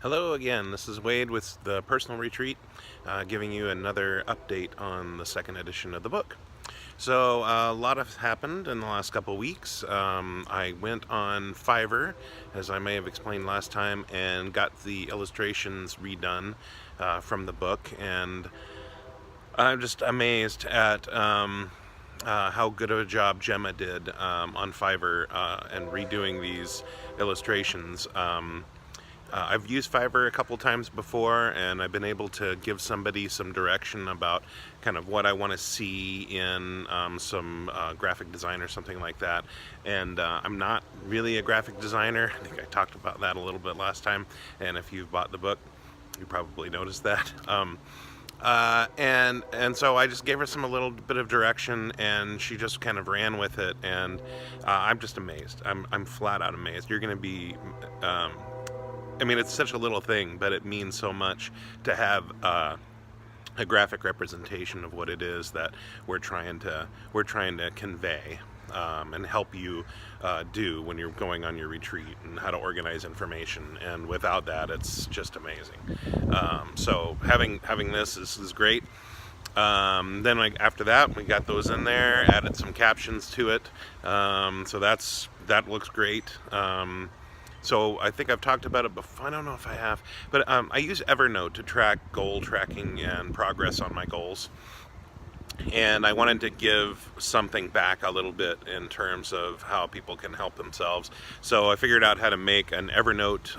Hello again, this is Wade with the Personal Retreat, giving you another update on the second edition of the book. So, a lot has happened in the last couple weeks. I went on Fiverr, as I may have explained last time, and got the illustrations redone from the book, and I'm just amazed at how good of a job Gemma did on Fiverr and redoing these illustrations. I've used Fiverr a couple times before, and I've been able to give somebody some direction about kind of what I want to see in some graphic design or something like that. And I'm not really a graphic designer. I think I talked about that a little bit last time, and if you've bought the book, you probably noticed that. And so I just gave her a little bit of direction, and she just kind of ran with it, and I'm just amazed. I'm flat out amazed. You're going to be I mean, it's such a little thing, but it means so much to have a graphic representation of what it is that we're trying to convey and help you do when you're going on your retreat, and how to organize information. And without that, it's just amazing. So having this is great. Then after that, we got those in there, added some captions to it. So that looks great. So I think I've talked about it before. I don't know if I have, but I use Evernote to track goal tracking and progress on my goals. And I wanted to give something back a little bit in terms of how people can help themselves. So I figured out how to make an Evernote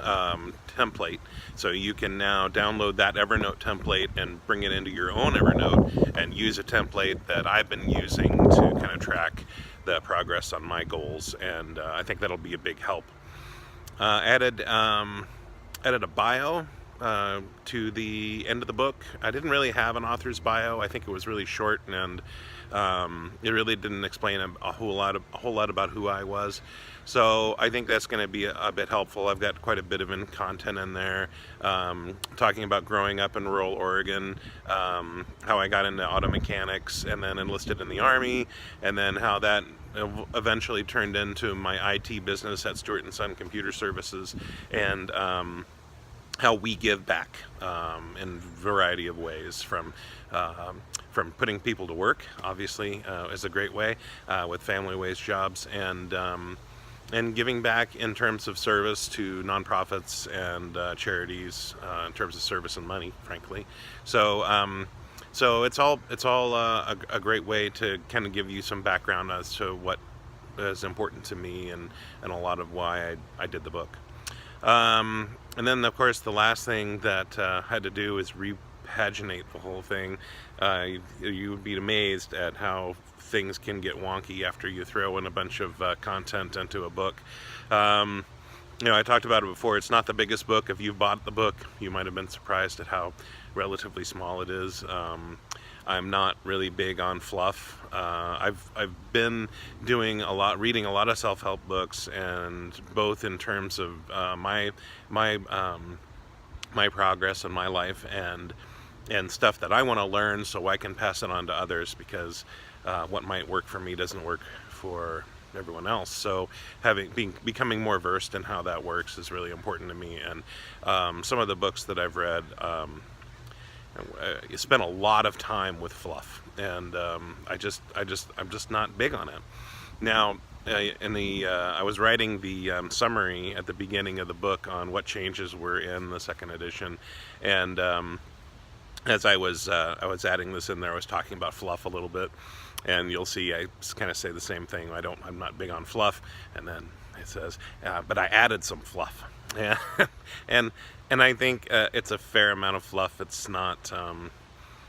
template. So you can now download that Evernote template and bring it into your own Evernote and use a template that I've been using to kind of track the progress on my goals. And I think that'll be a big help. Added a bio to the end of the book. I didn't really have an author's bio. I think it was really short, and it really didn't explain a whole lot about who I was. So I think that's going to be a bit helpful. I've got quite a bit of content in there, talking about growing up in rural Oregon, how I got into auto mechanics and then enlisted in the Army, and then how that eventually turned into my IT business at Stewart & Son Computer Services, and how we give back in a variety of ways, from putting people to work, obviously, is a great way, with family wage jobs, and giving back in terms of service to nonprofits and charities, in terms of service and money, frankly. So it's all a great way to kind of give you some background as to what is important to me, and a lot of why I did the book. And then, of course, the last thing that I had to do is repaginate the whole thing. You would be amazed at how things can get wonky after you throw in a bunch of content into a book. I talked about it before. It's not the biggest book. If you've bought the book, you might have been surprised at how relatively small it is. I'm not really big on fluff. I've been reading a lot of self-help books, and both in terms of my progress in my life, and stuff that I want to learn so I can pass it on to others, because what might work for me doesn't work for everyone else. So becoming more versed in how that works is really important to me. And some of the books that I've read, you spend a lot of time with fluff, and I'm just not big on it. Now, I was writing the summary at the beginning of the book on what changes were in the second edition, and as I was adding this in there, I was talking about fluff a little bit, and you'll see I kind of say the same thing. I'm not big on fluff, and then it says, but I added some fluff. Yeah, and I think it's a fair amount of fluff. It's not,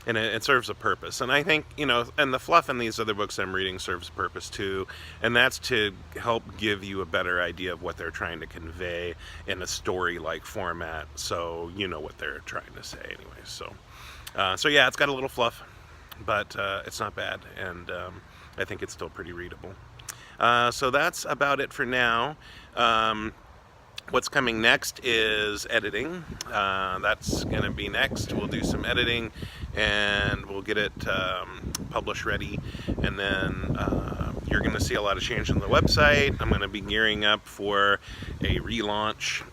and it serves a purpose. And I think, and the fluff in these other books I'm reading serves a purpose too, and that's to help give you a better idea of what they're trying to convey in a story-like format, so you know what they're trying to say anyway. So yeah, it's got a little fluff, but it's not bad, and I think it's still pretty readable. So that's about it for now. What's coming next is editing. That's going to be next. We'll do some editing, and we'll get it publish ready, and then you're going to see a lot of change on the website. I'm going to be gearing up for a relaunch.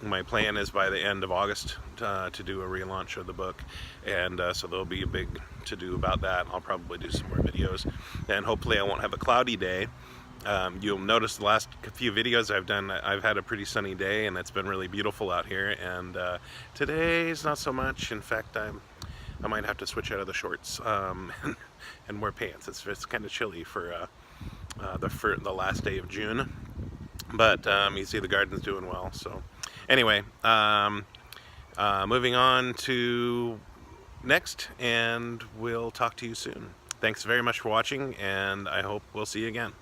My plan is by the end of August to do a relaunch of the book, and so there'll be a big to-do about that. I'll probably do some more videos, and hopefully I won't have a cloudy day. You'll notice the last few videos I've done, I've had a pretty sunny day, and it's been really beautiful out here, and today's not so much. In fact, I might have to switch out of the shorts and wear pants. It's kind of chilly for the last day of June, but you see the garden's doing well. So anyway, moving on to next, and we'll talk to you soon. Thanks very much for watching, and I hope we'll see you again.